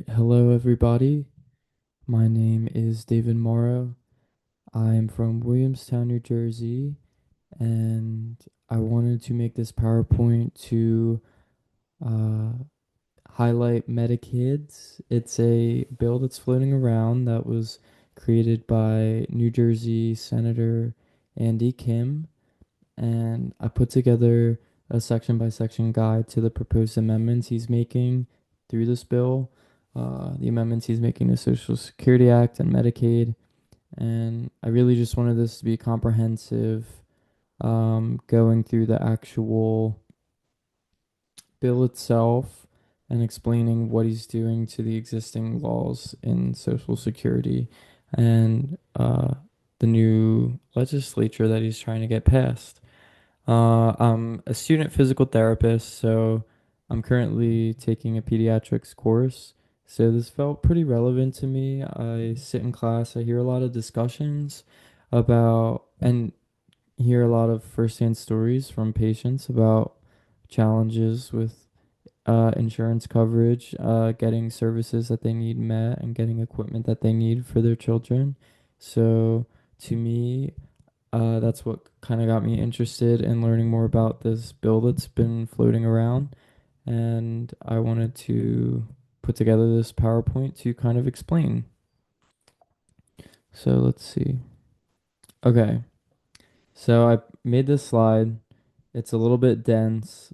right, hello everybody. My name is David Morrow. I'm from Williamstown, New Jersey, and I wanted to make this PowerPoint to uh, highlight MediKids. It's a bill that's floating around that was created by New Jersey Senator Andy Kim, and I put together a section by section guide to the proposed amendments he's making through this bill, the amendments he's making to Social Security Act and Medicaid. And I really just wanted this to be comprehensive, going through the actual bill itself and explaining what he's doing to the existing laws in Social Security and the new legislature that he's trying to get passed. I'm a student physical therapist, so I'm currently taking a pediatrics course. So this felt pretty relevant to me. I sit in class, I hear a lot of discussions about and hear a lot of firsthand stories from patients about challenges with insurance coverage, getting services that they need met, and getting equipment that they need for their children. So to me, that's what kind of got me interested in learning more about this bill that's been floating around. And I wanted to put together this PowerPoint to kind of explain. So let's see. Okay. So I made this slide. It's a little bit dense.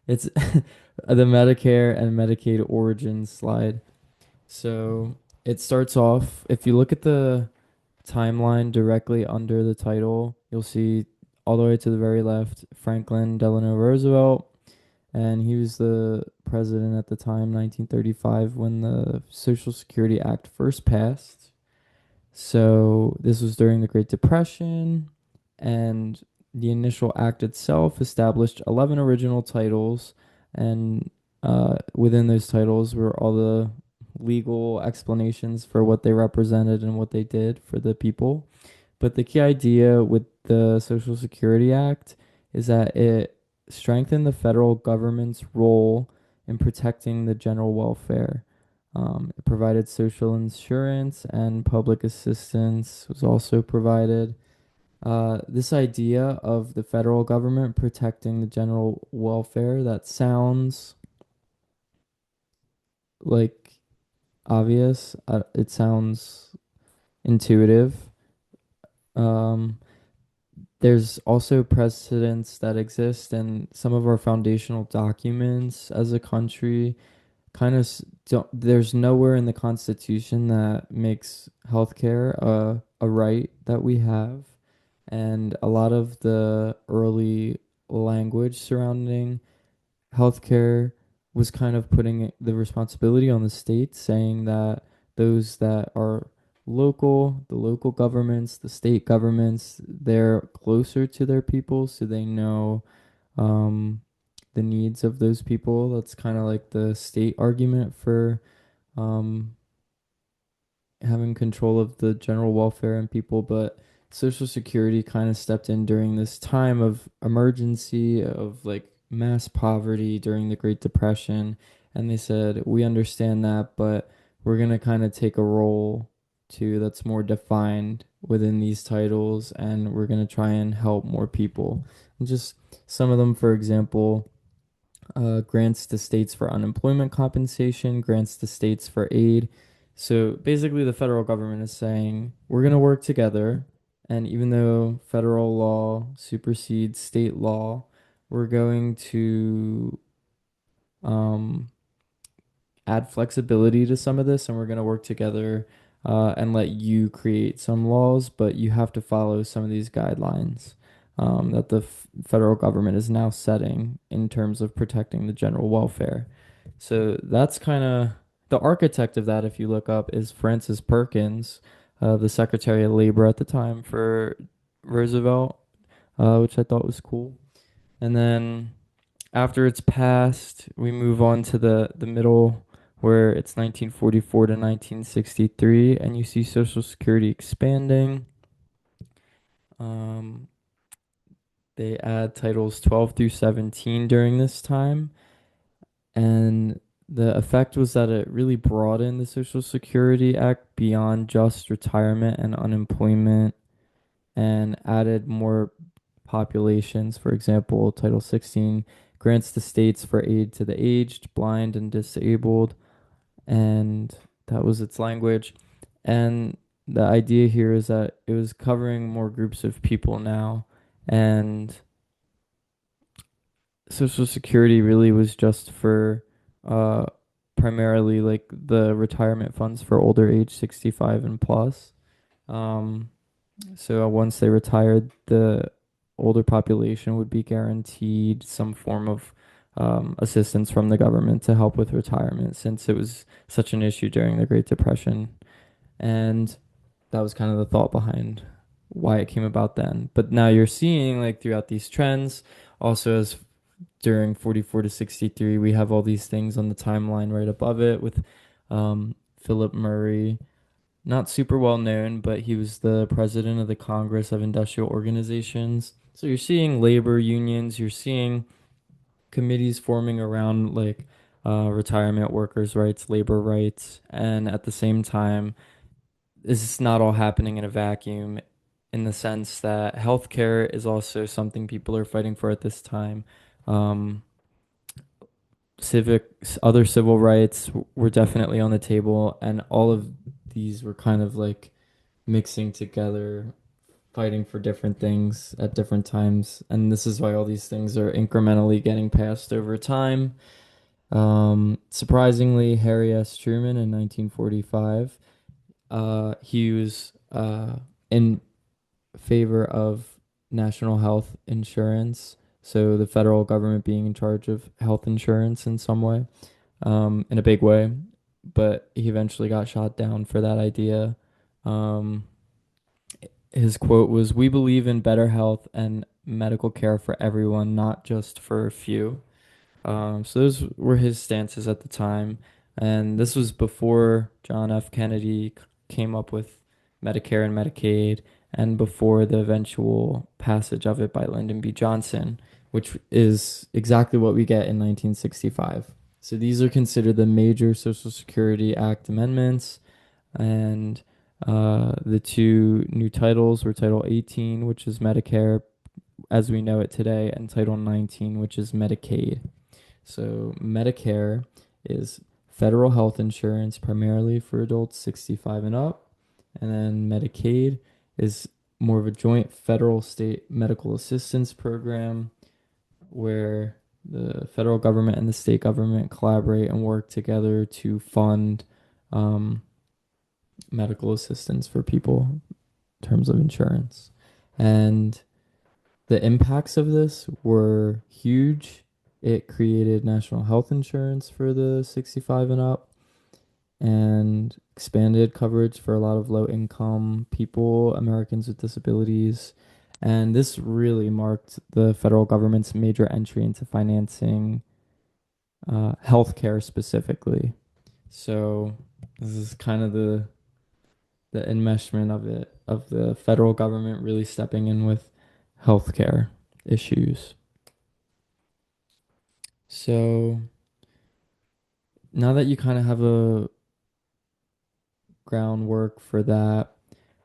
It's the Medicare and Medicaid origins slide. So it starts off, if you look at the timeline directly under the title, you'll see all the way to the very left Franklin Delano Roosevelt, and he was the president at the time, 1935, when the Social Security Act first passed. So this was during the Great Depression, and the initial act itself established 11 original titles, and within those titles were all the legal explanations for what they represented and what they did for the people. But the key idea with the Social Security Act is that it strengthened the federal government's role in protecting the general welfare. It provided social insurance and public assistance was also provided. This idea of the federal government protecting the general welfare, that sounds like obvious. It sounds intuitive. Um, There's also precedents that exist, and some of our foundational documents as a country kind of don't, there's nowhere in the Constitution that makes healthcare a right that we have. And a lot of the early language surrounding healthcare was kind of putting the responsibility on the state, saying that those that are local, the local governments, the state governments, they're closer to their people, so they know um, the needs of those people. That's kind of like the state argument for um, having control of the general welfare and people, but Social Security kind of stepped in during this time of emergency, of like mass poverty during the Great Depression. And they said, we understand that, but we're going to kind of take a role too that's more defined within these titles, and we're going to try and help more people. And just some of them, for example, grants to states for unemployment compensation, grants to states for aid. So basically, the federal government is saying we're going to work together. And even though federal law supersedes state law, we're going to um, add flexibility to some of this, and we're going to work together and let you create some laws, but you have to follow some of these guidelines that the federal government is now setting in terms of protecting the general welfare. So that's kind of the architect of that, if you look up, is Francis Perkins, the Secretary of Labor at the time for Roosevelt, which I thought was cool. And then after it's passed, we move on to the middle where it's 1944 to 1963, and you see Social Security expanding. Um, they add titles 12 through 17 during this time, and The effect was that it really broadened the Social Security Act beyond just retirement and unemployment and added more populations. For example, Title 16 grants the states for aid to the aged, blind, and disabled, and that was its language. And the idea here is that it was covering more groups of people now, and Social Security really was just for uh primarily like the retirement funds for older age 65 and plus. Um, so once they retired, the older population would be guaranteed some form of assistance from the government to help with retirement since it was such an issue during the Great Depression. And that was kind of the thought behind why it came about then. But now you're seeing like throughout these trends, also as during 44 to 63, we have all these things on the timeline right above it with Philip Murray, not super well known, but he was the president of the Congress of Industrial Organizations. So you're seeing labor unions, you're seeing committees forming around like retirement workers' rights, labor rights, and at the same time, this is not all happening in a vacuum in the sense that healthcare is also something people are fighting for at this time. Um, other civil rights were definitely on the table, and all of these were kind of like mixing together, fighting for different things at different times. And this is why all these things are incrementally getting passed over time. Surprisingly, Harry S. Truman in 1945, he was in favor of national health insurance. So the federal government being in charge of health insurance in some way, in a big way. But he eventually got shot down for that idea. Um, his quote was, "We believe in better health and medical care for everyone, not just for a few." So those were his stances at the time, and this was before John F. Kennedy came up with Medicare and Medicaid, and before the eventual passage of it by Lyndon B. Johnson, which is exactly what we get in 1965. So these are considered the major Social Security Act amendments, and the two new titles were Title 18, which is Medicare as we know it today, and Title 19, which is Medicaid. So Medicare is federal health insurance primarily for adults 65 and up, and then Medicaid is more of a joint federal state medical assistance program where the federal government and the state government collaborate and work together to fund um, medical assistance for people in terms of insurance. And the impacts of this were huge. It created national health insurance for the 65 and up and expanded coverage for a lot of low income people, Americans with disabilities. And this really marked the federal government's major entry into financing healthcare specifically. So this is kind of the enmeshment of it, of the federal government really stepping in with healthcare issues. So now that you kind of have a groundwork for that,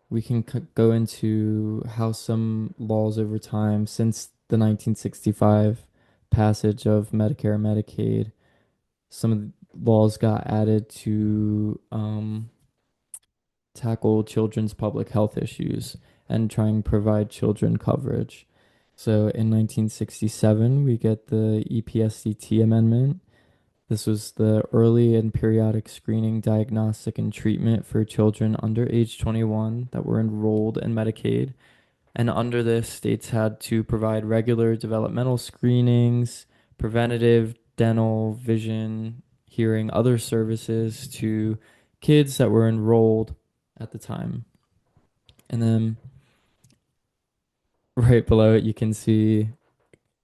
we can go into how some laws over time, since the 1965 passage of Medicare and Medicaid, some of the laws got added to tackle children's public health issues and try and provide children coverage. So in 1967, we get the EPSCT amendment. This was the early and periodic screening, diagnostic, and treatment for children under age 21 that were enrolled in Medicaid. And under this, states had to provide regular developmental screenings, preventative, dental, vision, hearing, other services to kids that were enrolled at the time. And then right below it, you can see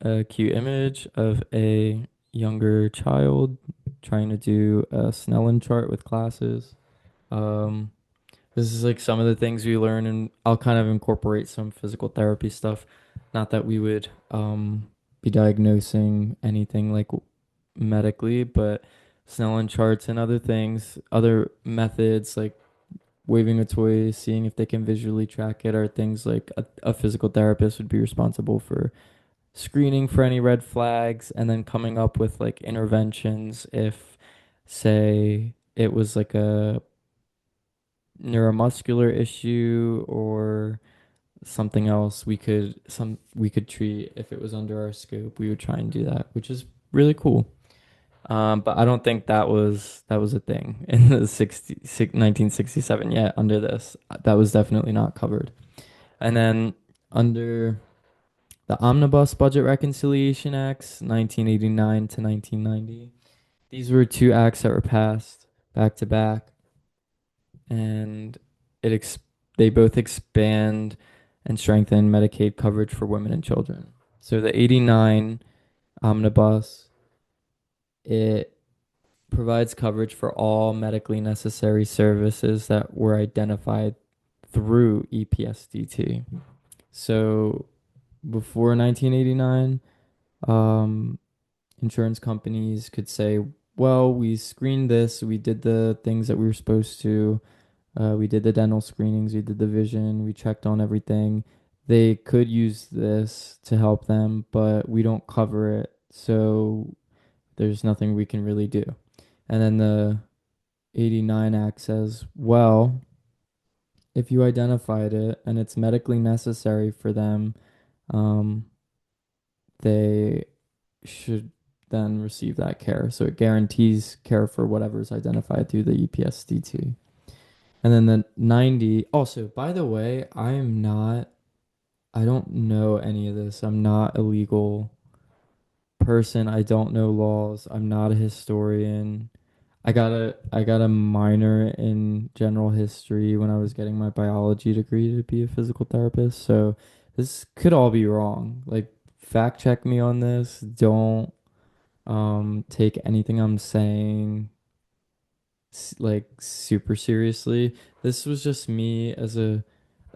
a cute image of a younger child trying to do a Snellen chart with classes. Um, this is like some of the things we learn, and I'll kind of incorporate some physical therapy stuff. Not that we would be diagnosing anything like medically, but Snellen charts and other things, other methods like waving a toy, seeing if they can visually track it, are things like a physical therapist would be responsible for screening for any red flags and then coming up with like interventions if, say, it was like a neuromuscular issue or something else we could treat if it was under our scope. We would try and do that, which is really cool. But I don't think that was a thing in the 1967 yet under this. That was definitely not covered. And then under the Omnibus Budget Reconciliation Acts, 1989 to 1990, these were two acts that were passed back to back, and it ex they both expand and strengthen Medicaid coverage for women and children. So the 89 Omnibus, it provides coverage for all medically necessary services that were identified through EPSDT. So before 1989, um, insurance companies could say, well, we screened this, we did the things that we were supposed to, we did the dental screenings, we did the vision, we checked on everything. They could use this to help them, but we don't cover it, so there's nothing we can really do. And then the 89 Act says, well, if you identified it and it's medically necessary for them, um, they should then receive that care. So it guarantees care for whatever is identified through the EPSDT. And then the 90, also, by the way, I don't know any of this. I'm not a legal person. I don't know laws. I'm not a historian. I got a minor in general history when I was getting my biology degree to be a physical therapist. So this could all be wrong. Like fact check me on this. Don't take anything I'm saying like super seriously. This was just me as a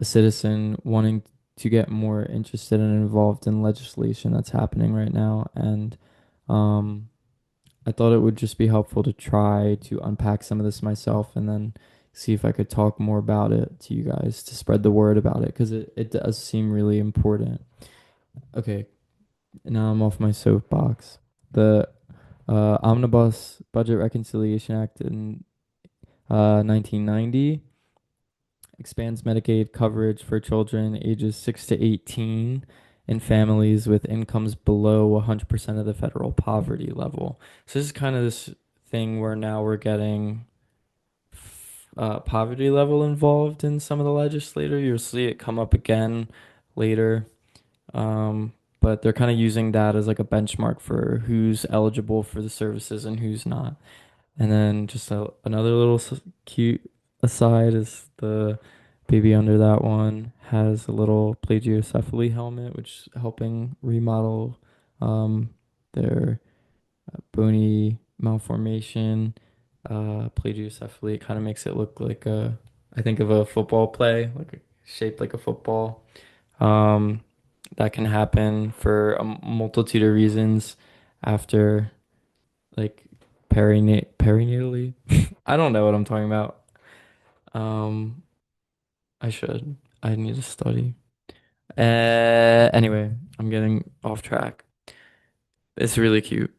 citizen wanting to get more interested and involved in legislation that's happening right now, and um I thought it would just be helpful to try to unpack some of this myself and then see if I could talk more about it to you guys to spread the word about it because it does seem really important. Okay, now I'm off my soapbox. The Omnibus Budget Reconciliation Act in 1990 expands Medicaid coverage for children ages 6 to 18 in families with incomes below 100% of the federal poverty level. So this is kind of this thing where now we're getting poverty level involved in some of the legislator. You'll see it come up again later. But they're kind of using that as like a benchmark for who's eligible for the services and who's not. And then just another little cute aside is the baby under that one has a little plagiocephaly helmet, which is helping remodel um, their bony malformation. Plagiocephaly kind of makes it look like I think of a football play, shaped like a football. Um, that can happen for a multitude of reasons after like perinatally. I don't know what I'm talking about. Um, I should. I need to study. Anyway, I'm getting off track. It's really cute.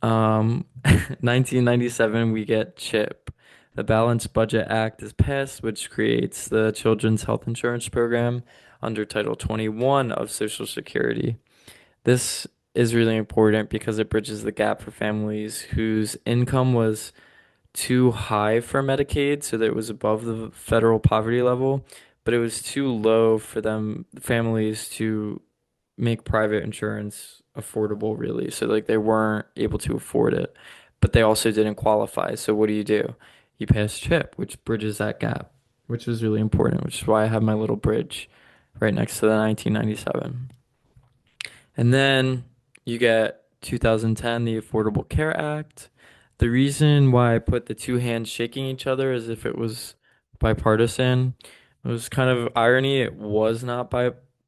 1997, we get CHIP. The Balanced Budget Act is passed, which creates the Children's Health Insurance Program under Title 21 of Social Security. This is really important because it bridges the gap for families whose income was too high for Medicaid, so that it was above the federal poverty level, but it was too low for them families to make private insurance affordable, really. So like they weren't able to afford it, but they also didn't qualify. So what do? You pass CHIP, which bridges that gap, which is really important, which is why I have my little bridge right next to the 1997. And then you get 2010, the Affordable Care Act. The reason why I put the two hands shaking each other as if it was bipartisan, it was kind of irony. It was not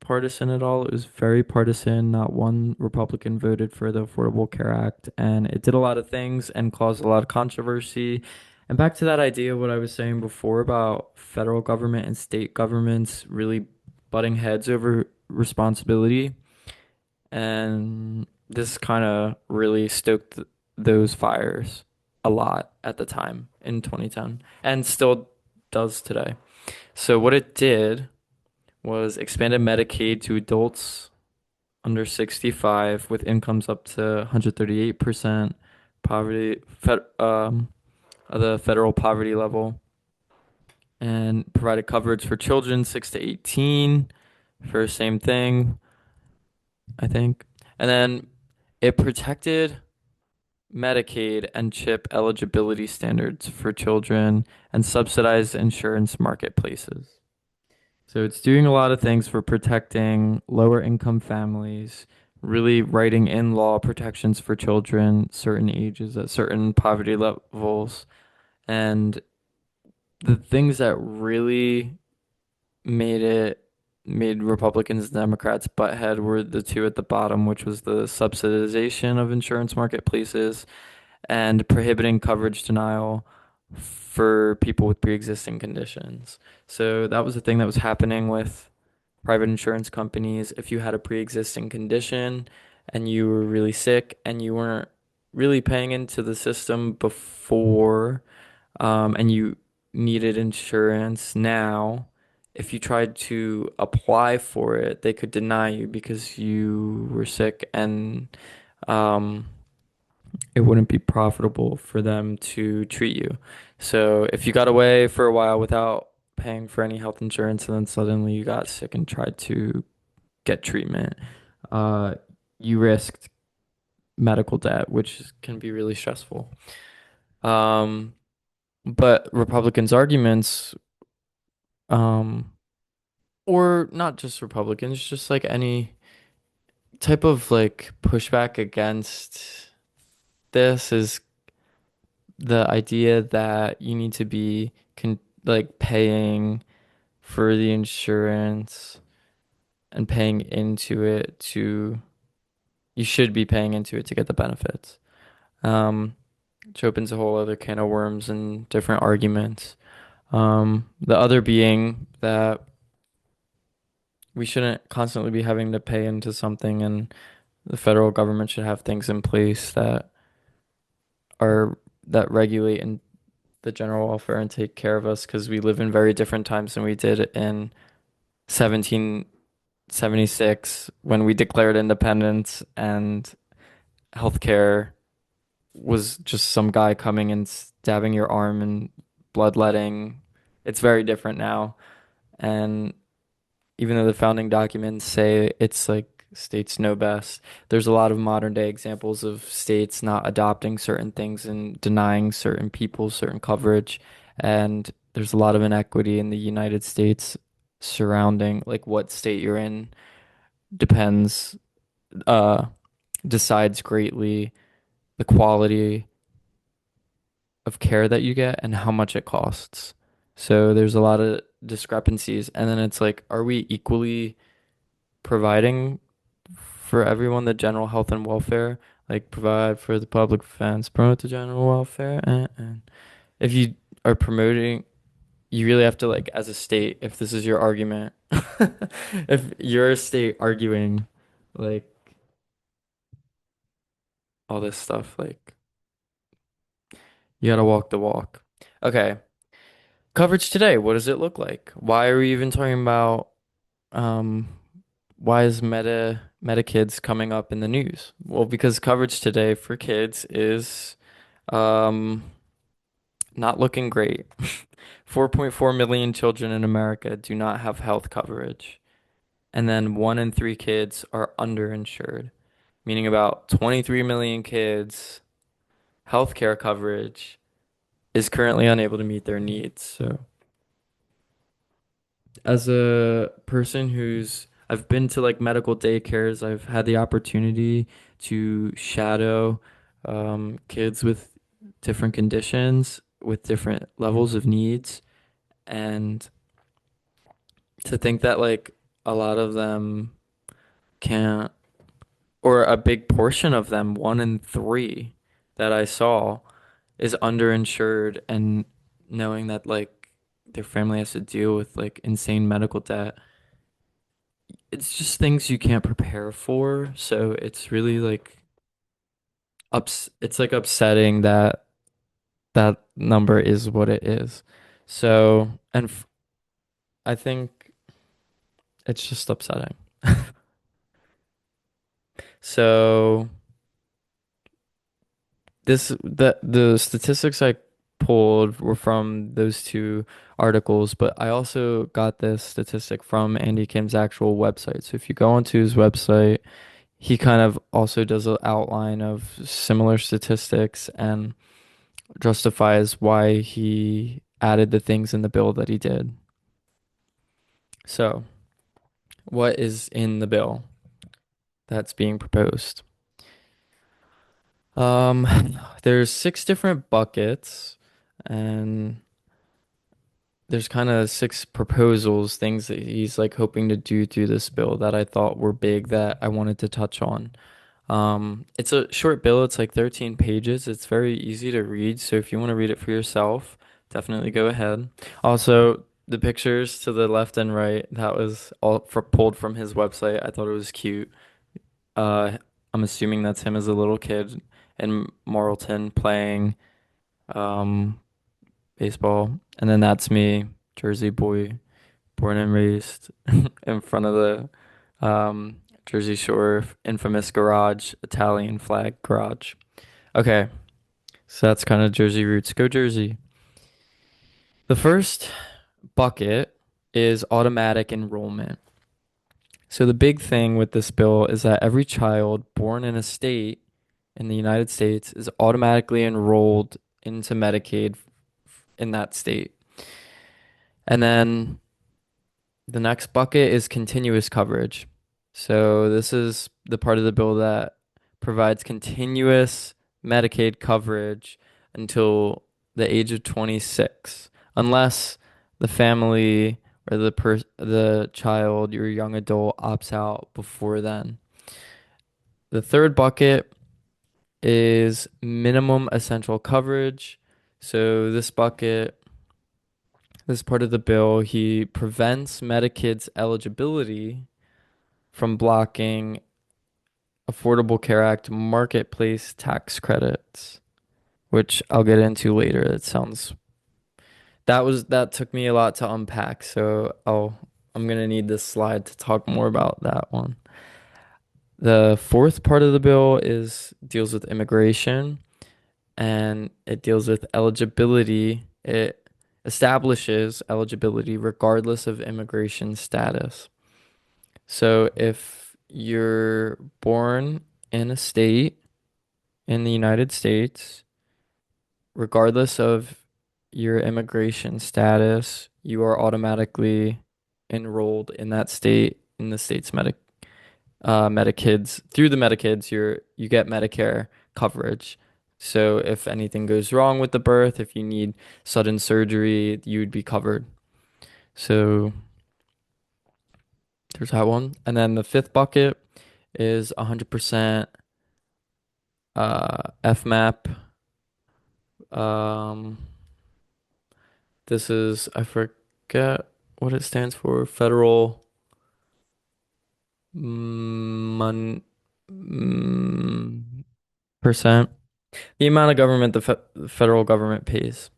partisan at all. It was very partisan. Not one Republican voted for the Affordable Care Act, and it did a lot of things and caused a lot of controversy. And back to that idea, what I was saying before about federal government and state governments really butting heads over responsibility. And this kind of really stoked those fires a lot at the time in 2010 and still does today. So what it did was expanded Medicaid to adults under 65 with incomes up to 138% poverty of the federal poverty level, and provided coverage for children 6 to 18 for same thing, I think. And then it protected Medicaid and CHIP eligibility standards for children and subsidized insurance marketplaces. So it's doing a lot of things for protecting lower income families, really writing in law protections for children, certain ages at certain poverty levels. And the things that really made Republicans and Democrats butthead were the two at the bottom, which was the subsidization of insurance marketplaces and prohibiting coverage denial for people with pre-existing conditions. So that was the thing that was happening with private insurance companies. If you had a pre-existing condition and you were really sick and you weren't really paying into the system before, and you needed insurance now, if you tried to apply for it, they could deny you because you were sick and um, it wouldn't be profitable for them to treat you. So if you got away for a while without paying for any health insurance and then suddenly you got sick and tried to get treatment, uh, you risked medical debt, which can be really stressful. Um, but Republicans' arguments, um, or not just Republicans, just like any type of like pushback against this is the idea that you need to be like paying for the insurance and paying into it to you should be paying into it to get the benefits. Um, which opens a whole other can of worms and different arguments. The other being that we shouldn't constantly be having to pay into something, and the federal government should have things in place are that regulate and the general welfare and take care of us because we live in very different times than we did in 1776 when we declared independence and healthcare was just some guy coming and stabbing your arm and bloodletting. It's very different now. And even though the founding documents say it's like states know best, there's a lot of modern day examples of states not adopting certain things and denying certain people certain coverage. And there's a lot of inequity in the United States surrounding like what state you're in depends, uh, decides greatly the quality of care that you get and how much it costs. So there's a lot of discrepancies. And then it's like, are we equally providing for everyone the general health and welfare? Like provide for the public defense, promote the general welfare. And if you are promoting, you really have to like as a state, if this is your argument, if you're a state arguing like all this stuff, like you gotta walk the walk. Okay. Coverage today, what does it look like? Why are we even talking about um why is MediKids coming up in the news? Well, because coverage today for kids is um not looking great. 4.4 million children in America do not have health coverage, and then 1 in 3 kids are underinsured, meaning about 23 million kids healthcare coverage is currently unable to meet their needs. So as a person I've been to like medical daycares, I've had the opportunity to shadow kids with different conditions, with different levels of needs, and to think that like a lot of them can't, or a big portion of them, one in three that I saw, is underinsured, and knowing that like their family has to deal with like insane medical debt, it's just things you can't prepare for. So it's really like it's like upsetting that that number is what it is. So, and f I think it's just upsetting. So the statistics I pulled were from those two articles, but I also got this statistic from Andy Kim's actual website. So if you go onto his website, he kind of also does an outline of similar statistics and justifies why he added the things in the bill that he did. So, what is in the bill that's being proposed? Um, there's six different buckets, and there's kind of six proposals, things that he's like hoping to do through this bill that I thought were big that I wanted to touch on. It's a short bill, it's like 13 pages. It's very easy to read, so if you want to read it for yourself, definitely go ahead. Also, the pictures to the left and right, that was all pulled from his website. I thought it was cute. Uh, I'm assuming that's him as a little kid in Morrilton playing um baseball, and then that's me, Jersey boy, born and raised in front of the Jersey Shore infamous garage, Italian flag garage. Okay, so that's kind of Jersey roots. Go Jersey. The first bucket is automatic enrollment. So the big thing with this bill is that every child born in a state in the United States is automatically enrolled into Medicaid in that state. And then the next bucket is continuous coverage. So this is the part of the bill that provides continuous Medicaid coverage until the age of 26, unless the family or the child, your young adult opts out before then. The third bucket is minimum essential coverage. So this part of the bill, he prevents Medicaid's eligibility from blocking Affordable Care Act marketplace tax credits, which I'll get into later. That took me a lot to unpack, so I'm gonna need this slide to talk more about that one. The fourth part of the bill is deals with immigration, and it deals with eligibility. It establishes eligibility regardless of immigration status. So if you're born in a state in the United States, regardless of your immigration status, you are automatically enrolled in that state in the state's MediKids. Through the MediKids, you get Medicare coverage. So if anything goes wrong with the birth, if you need sudden surgery, you would be covered. So there's that one. And then the fifth bucket is 100% FMAP. Um, this is, I forget what it stands for, federal mon mm, percent. The amount of government the federal government pays.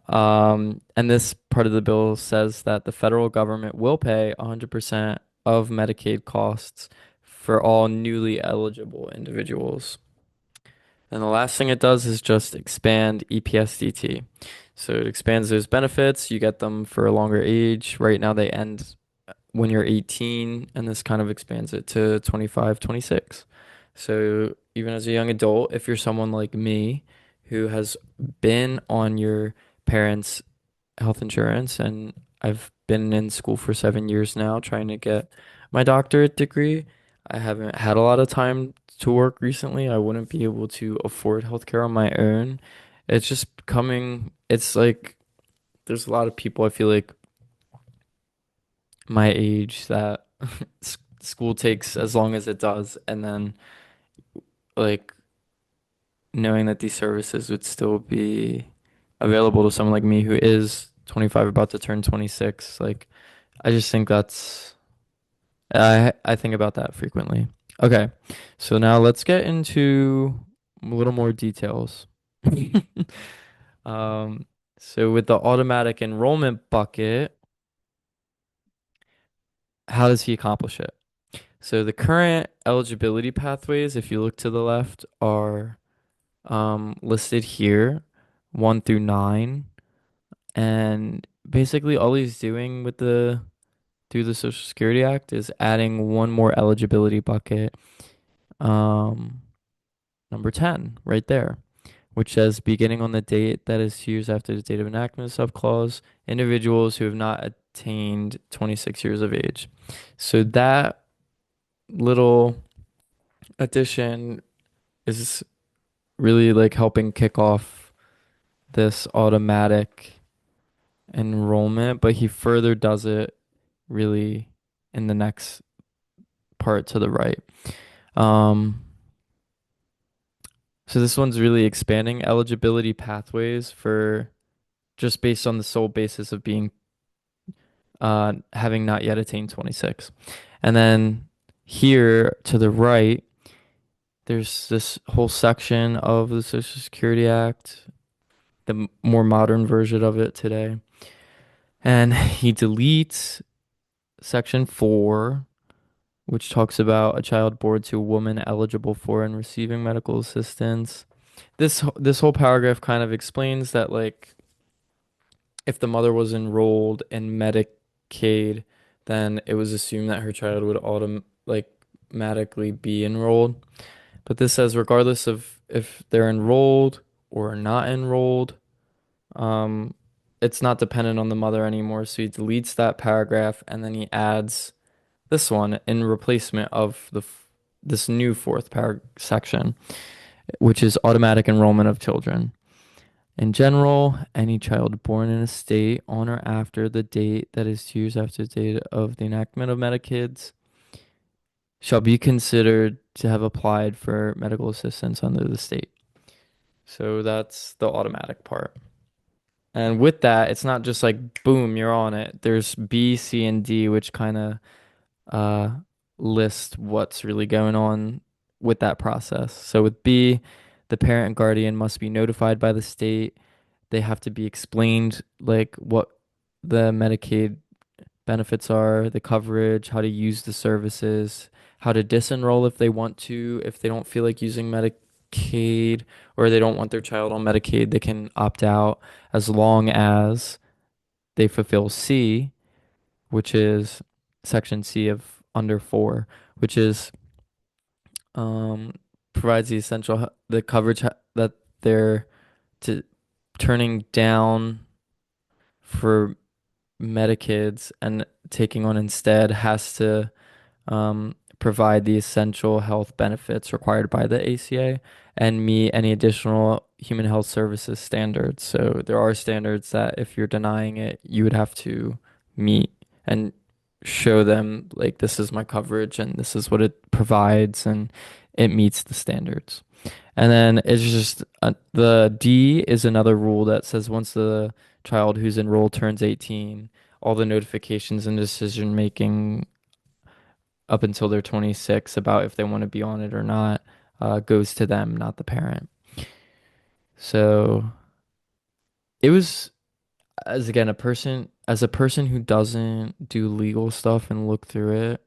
And this part of the bill says that the federal government will pay 100% of Medicaid costs for all newly eligible individuals. And the last thing it does is just expand EPSDT. So it expands those benefits. You get them for a longer age. Right now they end when you're 18, and this kind of expands it to 25, 26. So even as a young adult, if you're someone like me who has been on your parents' health insurance, and I've been in school for 7 years now trying to get my doctorate degree, I haven't had a lot of time to work recently. I wouldn't be able to afford healthcare on my own. It's just becoming, it's like there's a lot of people I feel like my age that school takes as long as it does, and then like knowing that these services would still be available to someone like me who is 25 about to turn 26. Like I just think that's I think about that frequently. Okay. So now let's get into a little more details. Um, so with the automatic enrollment bucket, how does he accomplish it? So the current eligibility pathways, if you look to the left, are listed here, 1 through 9. And basically all he's doing with the through the Social Security Act is adding one more eligibility bucket, um, number 10, right there, which says beginning on the date that is 2 years after the date of enactment of subclause, individuals who have not attained 26 years of age. So that little addition is really like helping kick off this automatic enrollment, but he further does it really in the next part to the right. Um, so this one's really expanding eligibility pathways for just based on the sole basis of being having not yet attained 26. And then here to the right, there's this whole section of the Social Security Act, the more modern version of it today. And he deletes section 4, which talks about a child born to a woman eligible for and receiving medical assistance. This whole paragraph kind of explains that like if the mother was enrolled in Medicaid, then it was assumed that her child would automatically be enrolled. But this says regardless of if they're enrolled or not enrolled, um, it's not dependent on the mother anymore. So he deletes that paragraph and then he adds this one in replacement of this new fourth section, which is automatic enrollment of children. In general, any child born in a state on or after the date that is 2 years after the date of the enactment of Medikids shall be considered to have applied for medical assistance under the state. So that's the automatic part. And with that, it's not just like boom, you're on it. There's B, C, and D, which kind of uh, list what's really going on with that process. So with B, the parent and guardian must be notified by the state. They have to be explained like what the Medicaid benefits are, the coverage, how to use the services, how to disenroll if they want to, if they don't feel like using Medicaid or they don't want their child on Medicaid, they can opt out as long as they fulfill C, which is section C of under 4, which is um provides the the coverage that they're to turning down for Medikids and taking on instead has to provide the essential health benefits required by the ACA and meet any additional human health services standards. So there are standards that if you're denying it, you would have to meet and show them like this is my coverage and this is what it provides and it meets the standards. And then it's just the D is another rule that says once the child who's enrolled turns 18, all the notifications and decision making up until they're 26 about if they want to be on it or not goes to them, not the parent. So it was as again a person who doesn't do legal stuff and look through it,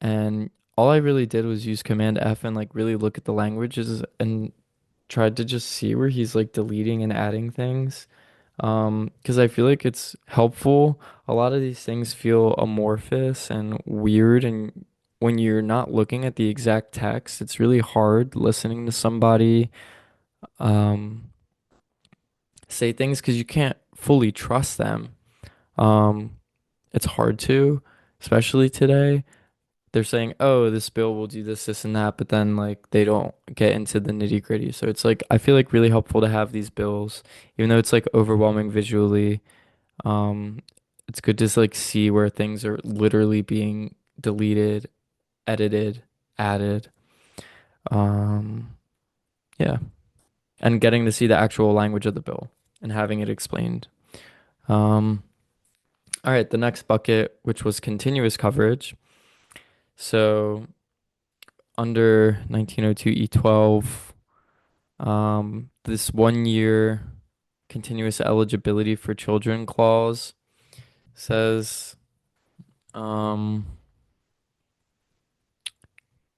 and all I really did was use Command F and like really look at the languages and tried to just see where he's like deleting and adding things. Because I feel like it's helpful. A lot of these things feel amorphous and weird, and when you're not looking at the exact text, it's really hard listening to somebody um, say things because you can't fully trust them. Um, it's hard to, especially today. They're saying, "Oh, this bill will do this, this, and that," but then like they don't get into the nitty gritty. So it's like I feel like really helpful to have these bills, even though it's like overwhelming visually. Um, it's good to like see where things are literally being deleted, edited, added. Um, yeah, and getting to see the actual language of the bill and having it explained. Um, all right, the next bucket, which was continuous coverage. So under 1902 E12, this 1 year continuous eligibility for children clause says um,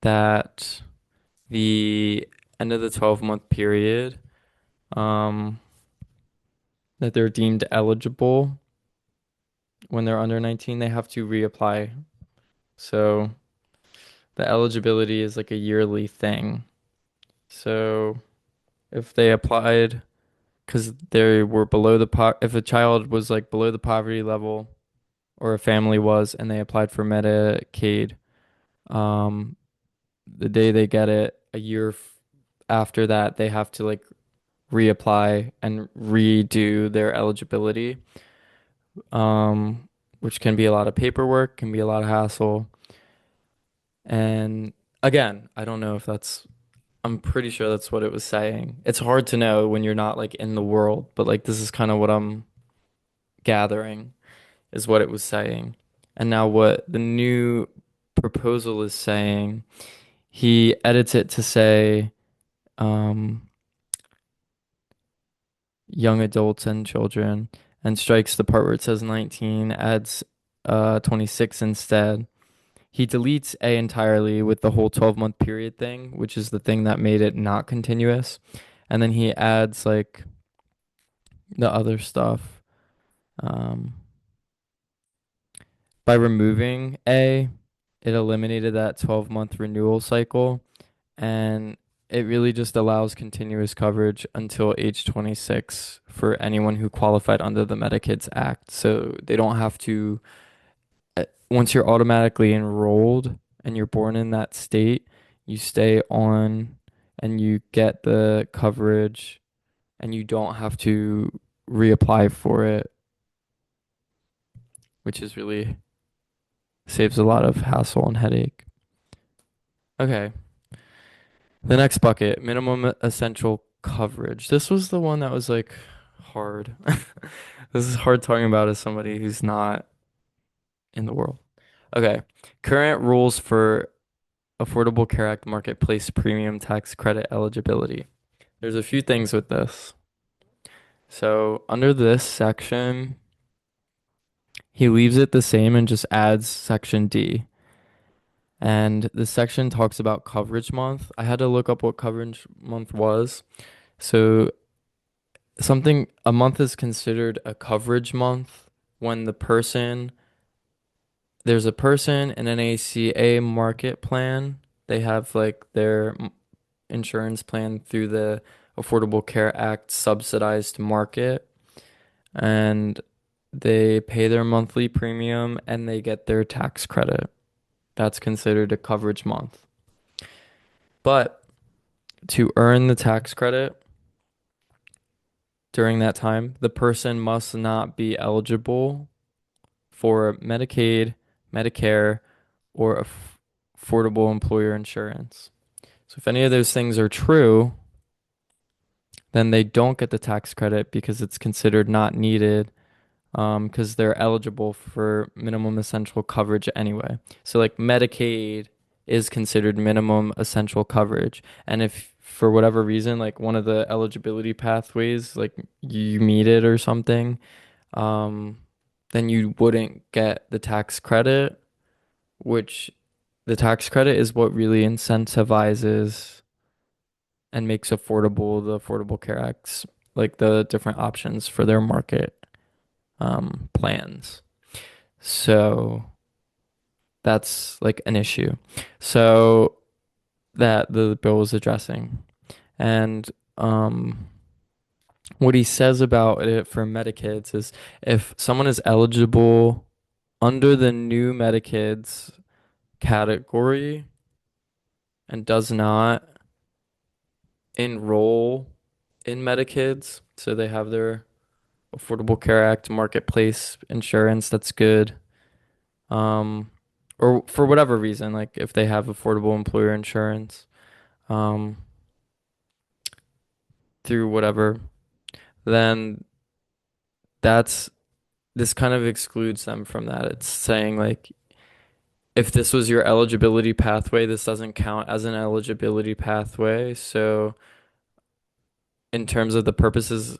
that the end of the 12-month period um, that they're deemed eligible when they're under 19, they have to reapply. So the eligibility is like a yearly thing. So if they applied because they were below the if a child was like below the poverty level or a family was and they applied for Medicaid, um, the day they get it, a year after that, they have to like reapply and redo their eligibility, um, which can be a lot of paperwork, can be a lot of hassle. And again, I don't know if that's, I'm pretty sure that's what it was saying. It's hard to know when you're not like in the world, but like this is kind of what I'm gathering is what it was saying. And now what the new proposal is saying, he edits it to say um, young adults and children and strikes the part where it says 19, adds 26 instead. He deletes A entirely with the whole 12-month period thing, which is the thing that made it not continuous. And then he adds like the other stuff. Um, by removing A, it eliminated that 12-month renewal cycle, and it really just allows continuous coverage until age 26 for anyone who qualified under the MediKids Act. So they don't have to, once you're automatically enrolled and you're born in that state, you stay on and you get the coverage and you don't have to reapply for it, which is really saves a lot of hassle and headache. Okay. The next bucket, minimum essential coverage. This was the one that was like hard. This is hard talking about as somebody who's not in the world. Okay. Current rules for Affordable Care Act marketplace premium tax credit eligibility. There's a few things with this. So under this section, he leaves it the same and just adds section D. And the section talks about coverage month. I had to look up what coverage month was. So a month is considered a coverage month when there's a person in an ACA market plan. They have like their insurance plan through the Affordable Care Act subsidized market, and they pay their monthly premium and they get their tax credit. That's considered a coverage month. But to earn the tax credit during that time, the person must not be eligible for Medicaid, Medicare, or affordable employer insurance. So if any of those things are true, then they don't get the tax credit because it's considered not needed because they're eligible for minimum essential coverage anyway. So like Medicaid is considered minimum essential coverage. And if for whatever reason, like one of the eligibility pathways, like you meet it or something, um, then you wouldn't get the tax credit, which the tax credit is what really incentivizes and makes affordable the Affordable Care Act's like the different options for their market plans. So that's like an issue. So that the bill is addressing. And what he says about it for Medikids is if someone is eligible under the new Medikids category and does not enroll in Medikids, so they have their Affordable Care Act, marketplace insurance, that's good. Um, or for whatever reason, like if they have affordable employer insurance, um, through whatever, then that's this kind of excludes them from that. It's saying like if this was your eligibility pathway, this doesn't count as an eligibility pathway. So in terms of the purposes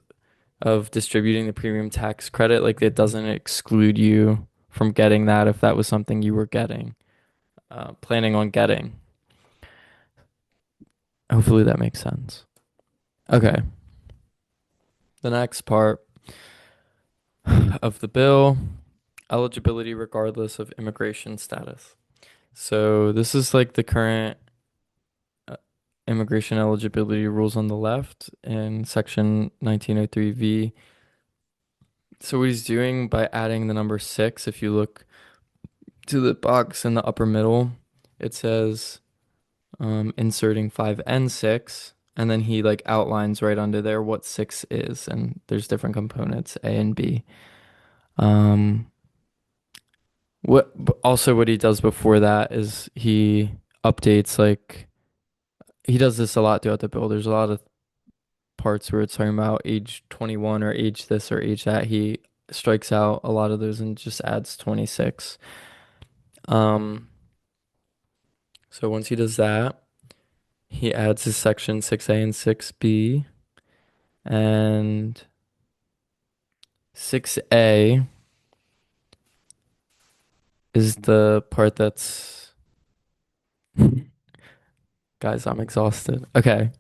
of distributing the premium tax credit, like it doesn't exclude you from getting that if that was something you were getting, planning on getting. Hopefully that makes sense. Okay. The next part of the bill, eligibility regardless of immigration status. So this is like the current uh, immigration eligibility rules on the left in section 1903V. So what he's doing by adding the number six, if you look to the box in the upper middle, it says inserting 5 and 6, and then he like outlines right under there what six is, and there's different components, A and B. Um, what he does before that is he updates like he does this a lot throughout the bill. There's a lot of parts where it's talking about age 21 or age this or age that. He strikes out a lot of those and just adds 26. Um, so once he does that, he adds his section 6A and 6B, and 6A is the part that's guys, I'm exhausted. Okay.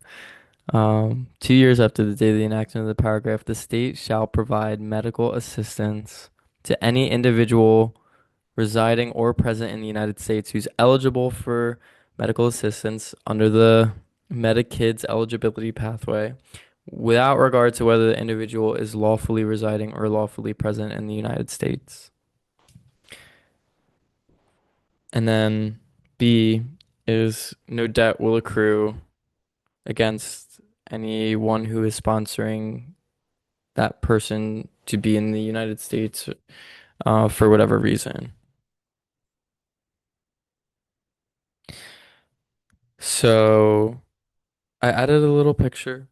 2 years after the date of the enactment of the paragraph, the state shall provide medical assistance to any individual residing or present in the United States who's eligible for medical assistance under the MediKids eligibility pathway, without regard to whether the individual is lawfully residing or lawfully present in the United States. And then B is no debt will accrue against anyone who is sponsoring that person to be in the United States for whatever reason. So I added a little picture.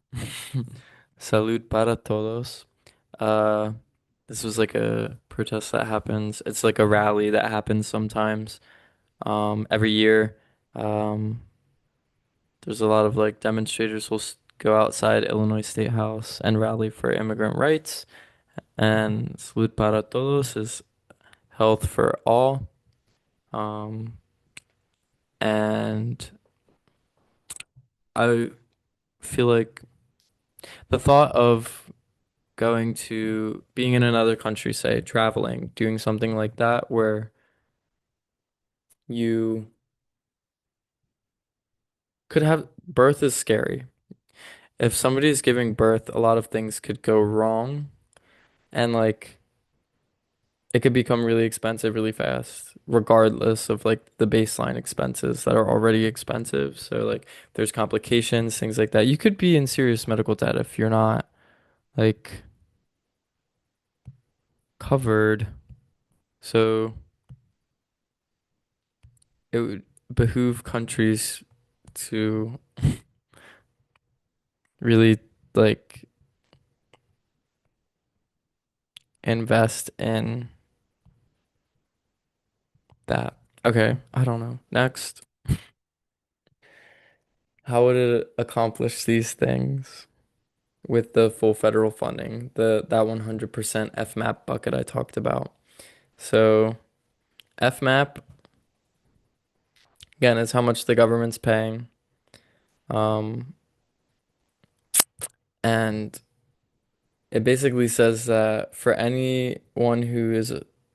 Salud para todos. Uh, this was like a protest that happens. It's like a rally that happens sometimes, every year. Um, there's a lot of like demonstrators will go outside Illinois State House and rally for immigrant rights. And Salud para todos is health for all. Um, and I feel like the thought of going to being in another country, say traveling, doing something like that where you could have birth is scary. If somebody is giving birth, a lot of things could go wrong, and like it could become really expensive really fast, regardless of like the baseline expenses that are already expensive. So like if there's complications, things like that. You could be in serious medical debt if you're not like covered. So it would behoove countries to really like invest in that. Okay, I don't know. Next, how would it accomplish these things with the full federal funding, that 100% FMAP bucket I talked about? So, FMAP again is how much the government's paying. Um, and it basically says that for anyone who is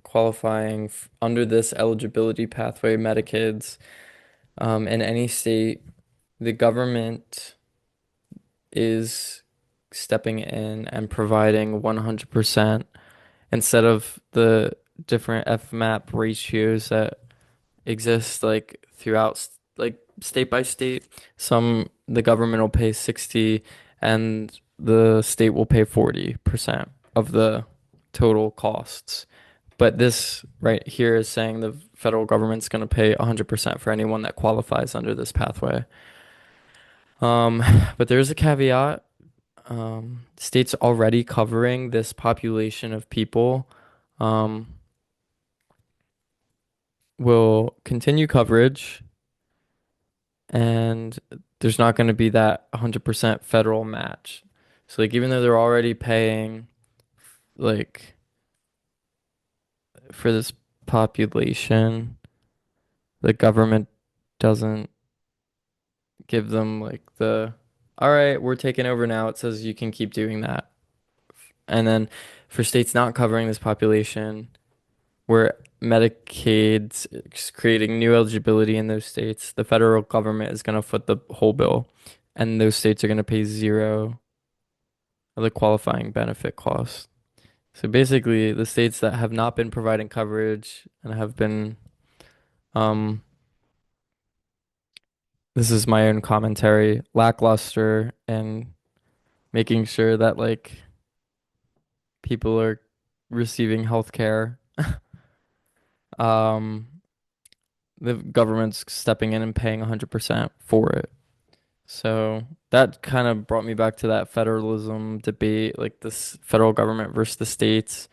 qualifying under this eligibility pathway, Medicaid's, in any state, the government is stepping in and providing 100% instead of the different FMAP ratios that exist like throughout like state by state. The government will pay 60 and the state will pay 40%. of the total costs. But this right here is saying the federal government's going to pay 100% for anyone that qualifies under this pathway. Um, but there's a caveat. States already covering this population of people um, will continue coverage, and there's not going to be that 100% federal match. So like even though they're already paying like for this population, the government doesn't give them like the, all right, we're taking over now. It says you can keep doing that. And then for states not covering this population, where Medicaid's creating new eligibility in those states, the federal government is going to foot the whole bill, and those states are going to pay zero of the qualifying benefit costs. So basically, the states that have not been providing coverage and have been, um, this is my own commentary, lackluster and making sure that like people are receiving health care. Um, the government's stepping in and paying 100% for it. So that kind of brought me back to that federalism debate, like this federal government versus the states.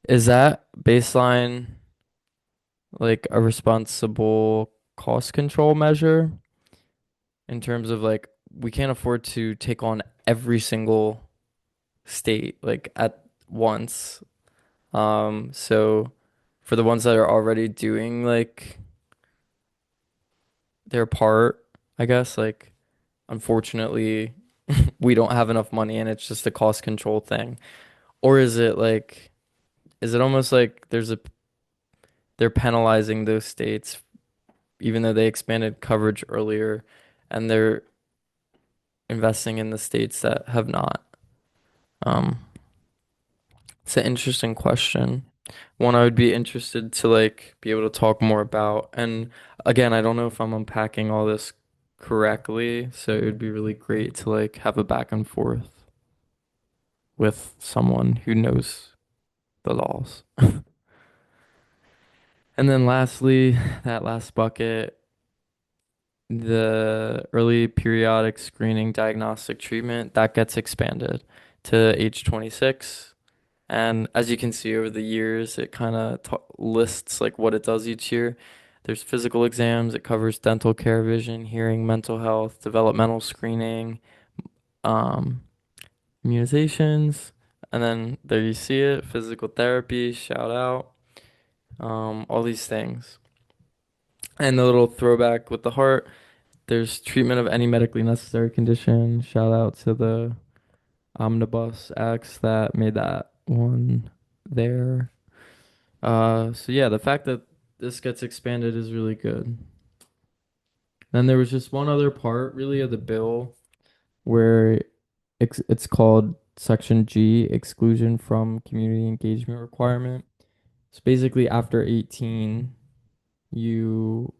Is that baseline like a responsible cost control measure in terms of like we can't afford to take on every single state like at once. So for the ones that are already doing like their part, I guess like unfortunately we don't have enough money and it's just a cost control thing. Or is it like is it almost like they're penalizing those states even though they expanded coverage earlier and they're investing in the states that have not? Um, it's an interesting question. One I would be interested to like be able to talk more about. And again, I don't know if I'm unpacking all this correctly, so it would be really great to like have a back and forth with someone who knows the laws. And then lastly, that last bucket, the early periodic screening diagnostic treatment, that gets expanded to age 26. And as you can see over the years, it kind of lists like what it does each year. There's physical exams, it covers dental care, vision, hearing, mental health, developmental screening, um, immunizations, and then there you see it, physical therapy, shout out, all these things. And the little throwback with the heart, there's treatment of any medically necessary condition. Shout out to the Omnibus Acts that made that one there. So yeah, the fact that this gets expanded is really good. Then there was just one other part really of the bill where it's called Section G, exclusion from community engagement requirement. So basically after 18, you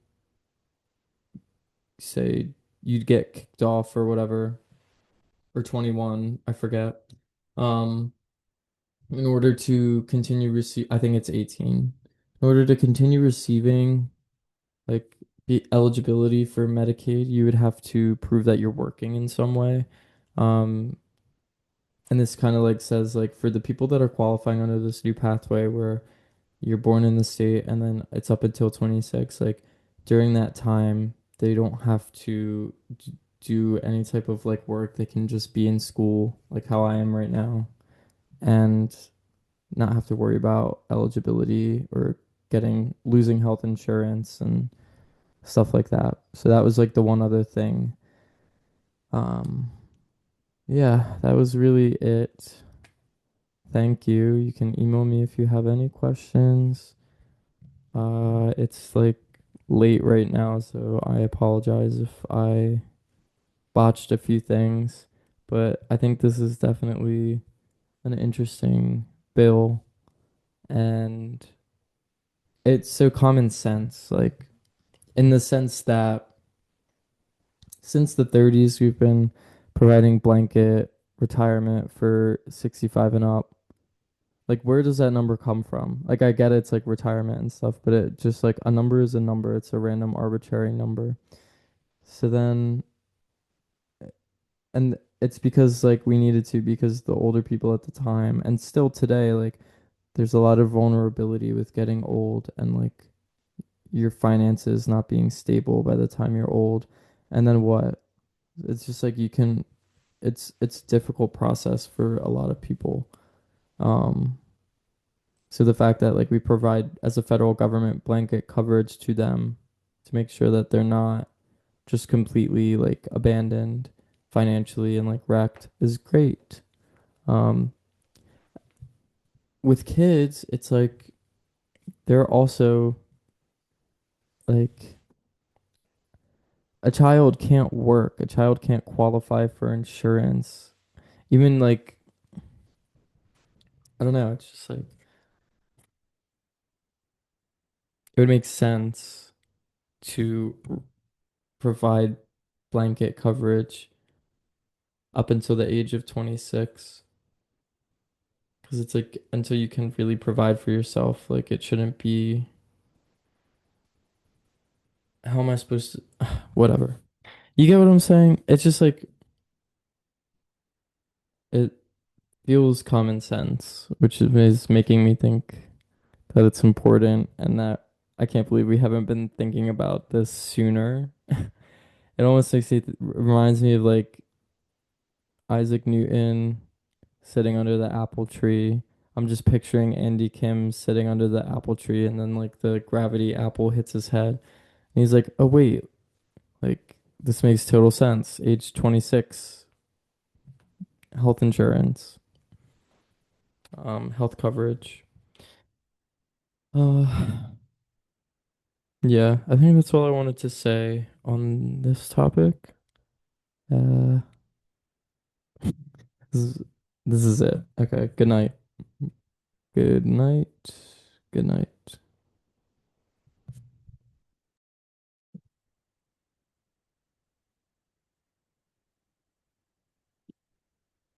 say you'd get kicked off or whatever, or 21, I forget. Um, in order to continue I think it's 18. In order to continue receiving like the eligibility for Medicaid, you would have to prove that you're working in some way. Um, and this kind of like says like for the people that are qualifying under this new pathway where you're born in the state and then it's up until 26, like during that time, they don't have to do any type of like work. They can just be in school like how I am right now and not have to worry about eligibility or losing health insurance and stuff like that. So that was like the one other thing. Um, yeah, that was really it. Thank you. You can email me if you have any questions. It's like late right now, so I apologize if I botched a few things, but I think this is definitely an interesting bill and it's so common sense, like in the sense that since the 30s, we've been providing blanket retirement for 65 and up. Like where does that number come from? Like I get it's like retirement and stuff, but it just like a number is a number. It's a random arbitrary number. So then and it's because like we needed to because the older people at the time and still today like there's a lot of vulnerability with getting old and like your finances not being stable by the time you're old. And then what? It's just like you can it's a difficult process for a lot of people. Um so the fact that like we provide as a federal government blanket coverage to them to make sure that they're not just completely like abandoned financially and like wrecked is great. Um with kids, it's like they're also like a child can't work, a child can't qualify for insurance. Even like I don't know, it's just like it would make sense to provide blanket coverage up until the age of 26 because it's like until you can really provide for yourself, like it shouldn't be how am I supposed to whatever. You get what I'm saying? It's just like it feels common sense, which is making me think that it's important and that I can't believe we haven't been thinking about this sooner. It almost makes it reminds me of like Isaac Newton sitting under the apple tree. I'm just picturing Andy Kim sitting under the apple tree and then like the gravity apple hits his head. And he's like, "Oh wait, like this makes total sense. Age 26, health insurance, health coverage." Uh yeah, I think that's all I wanted to say on this topic. Uh this is, this is it. Okay, good night. Good night. Good night.